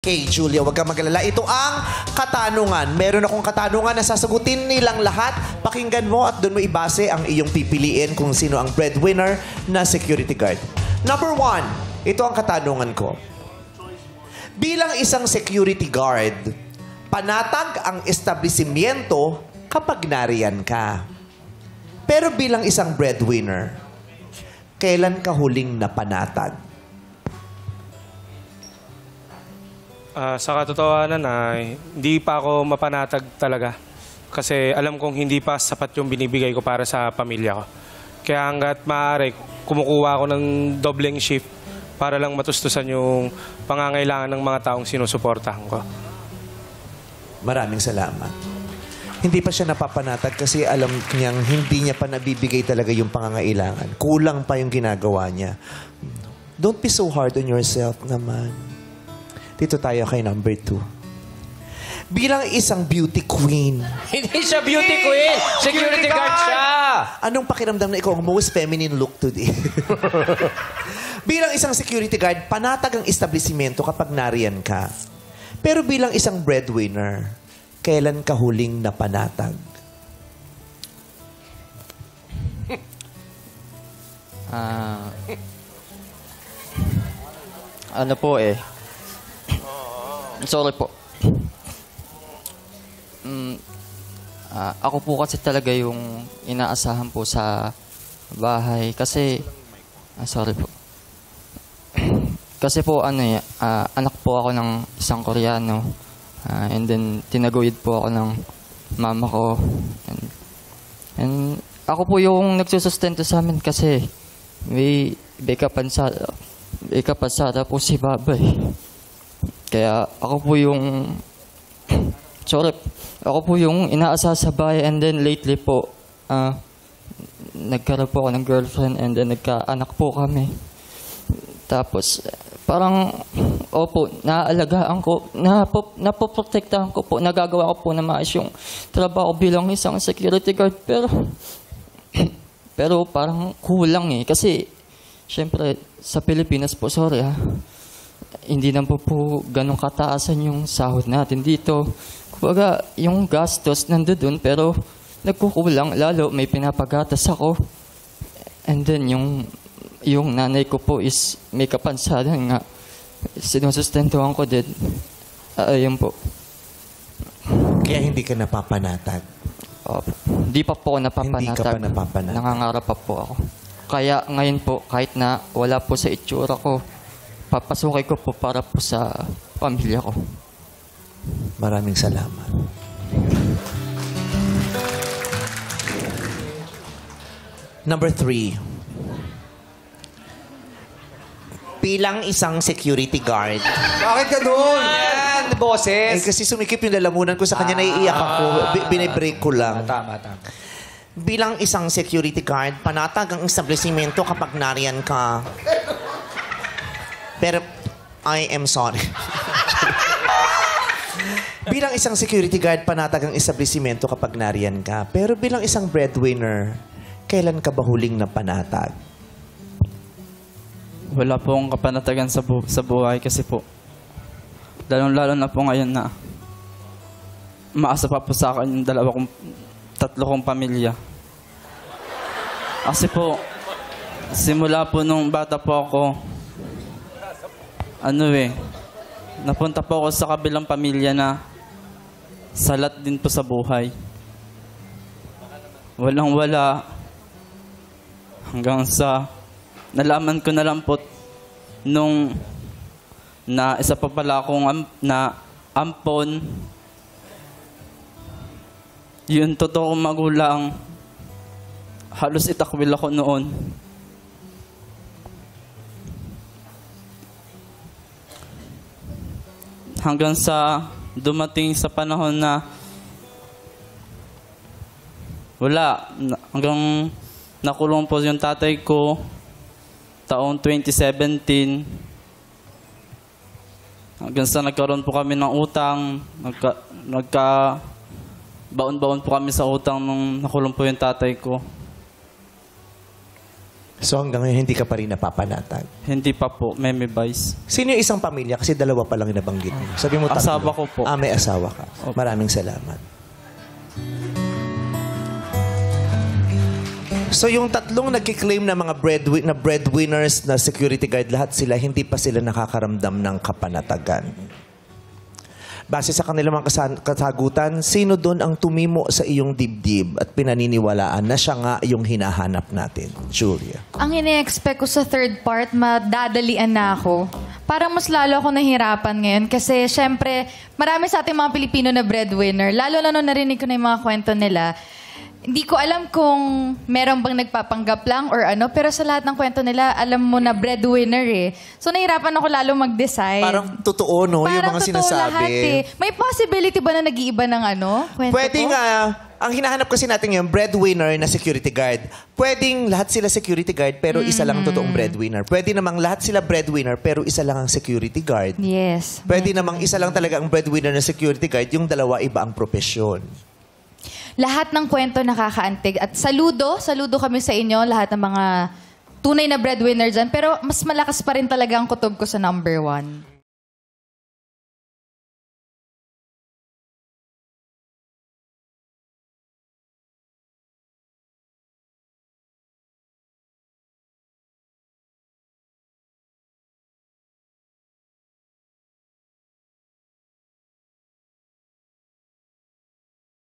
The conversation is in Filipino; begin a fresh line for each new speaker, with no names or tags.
Okay, Julia, huwag kang magalala. Ito ang katanungan. Meron akong katanungan na sasagutin nilang lahat. Pakinggan mo at doon mo ibase ang iyong pipiliin kung sino ang breadwinner na security guard. Number 1, ito ang katanungan ko. Bilang isang security guard, panatag ang establishmento kapag nariyan ka. Pero bilang isang breadwinner, kailan ka huling napanatag?
Sa katotohanan hindi pa ako mapanatag talaga. Kasi alam kong hindi pa sapat yung binibigay ko para sa pamilya ko. Kaya hanggat maaari, kumukuha ako ng dobleng shift para lang matustusan yung pangangailangan ng mga taong sinusuportahan ko.
Maraming salamat. Hindi pa siya napapanatag kasi alam niyang hindi niya pa nabibigay talaga yung pangangailangan. Kulang pa yung ginagawa niya. Don't be so hard on yourself naman. Dito tayo kay number 2. Bilang isang beauty queen.
Hindi siya beauty queen! Security guard siya!
Anong pakiramdam na ikaw ang most feminine look today? Bilang isang security guard, panatag ang establishmento kapag nariyan ka. Pero bilang isang breadwinner, kailan ka huling napanatag?
Ano po sorry po. Ako po kasi talaga yung inaasahan po sa bahay. Kasi, sorry po. Kasi po, anak po ako ng isang Koreano. And then, tinaguyod po ako ng mama ko. And ako po yung nagsusustento sa amin kasi may beka-pansara po si babay. Kaya ako po yung ako po yung inaasa sa bahay, and then lately po nagkaroon po ako ng girlfriend, and then nagkaanak po kami. Tapos parang naaalagaan ko, napoprotektahan ko po, nagagawa ko po na maayos yung trabaho bilang isang security guard, pero parang kulang kasi syempre sa Pilipinas po, sorry hindi na po ganun kataasan yung sahod natin dito. Kumbaga, yung gastos nandoon pero nagkukulang. Lalo, may pinapagatas ako. And then, yung nanay ko po is may kapansanan nga. Sinusustentuhan ko din. Ayun po.
Kaya hindi ka napapanatag?
Hindi pa po ako napapanatag.
Hindi ka pa napapanatag?
Nangangarap pa po ako. Kaya ngayon po, kahit na wala po sa itsura ko, papasukin ko po para po sa pamilya ko.
Maraming salamat. Number 3. Bilang isang security guard.
Bakit ganun? Yan, boses.
Kasi sumikip yung lalamunan ko sa kanya, naiiyak ako. Binibreak ko lang.
Tama.
Bilang isang security guard, panatag ang establishmento kapag nariyan ka. Pero, I am sorry. Bilang isang security guard, panatag ang establishmento kapag nariyan ka. Pero bilang isang breadwinner, kailan ka ba huling napanatag?
Wala po akong kapanatagan sa buhay kasi po, lalong-lalo na po ngayon na maasa pa po sa akin yung tatlo kong pamilya. Kasi po, simula po nung bata po ako, napunta po ako sa kabilang pamilya na salat din po sa buhay. Walang-wala. Hanggang sa nalaman ko na lang po nung na isa pa pala akong na ampon. Yung totoo kong magulang, halos itakwil ako noon. Hanggang sa dumating sa panahon na hanggang nakulong po yung tatay ko taong 2017. Hanggang sa nagkaroon po kami ng utang, baon-baon po kami sa utang nung nakulong po yung tatay ko.
So hanggang ngayon, hindi ka pa rin napapanatag.
Hindi pa po, Meme Vice.
Sino yung isang pamilya? Kasi dalawa pa lang yung nabanggit mo. Sabi mo tatlo.
Asawa ko po.
Ah, may asawa ka.
Opo.
Maraming salamat. So yung tatlong nagkiklaim na mga breadwinners na security guard, lahat sila, hindi pa sila nakakaramdam ng kapanatagan. Base sa kanilang mga kasagutan, sino doon ang tumimo sa iyong dibdib at pinaniniwalaan na siya nga yung hinahanap natin? Julia.
Ang ine-expect ko sa third part, madadalian na ako. Parang mas lalo ako nahirapan ngayon kasi syempre, marami sa ating mga Pilipino na breadwinner. Lalo na nung narinig ko na yung mga kwento nila. Hindi ko alam kung meron bang nagpapanggap lang or ano, pero sa lahat ng kwento nila, alam mo na breadwinner eh. So nahirapan ako lalo mag-decide.
Parang totoo, no? Yung
Parang
mga
totoo
sinasabi.
lahat eh. May possibility ba na nag-iiba ng ano? Kwento
Pwedeng,
ko?
ang hinahanap kasi natin yung breadwinner na security guard. Pwedeng lahat sila security guard pero isa lang ang totoong breadwinner. Pwede namang lahat sila breadwinner pero isa lang ang security guard.
Yes.
Pwede namang isa lang talaga ang breadwinner na security guard, yung dalawa iba ang propesyon.
Lahat ng kwento nakakaantig. At saludo kami sa inyo, lahat ng mga tunay na breadwinner dyan. Pero mas malakas pa rin talaga ang kutob ko sa number 1.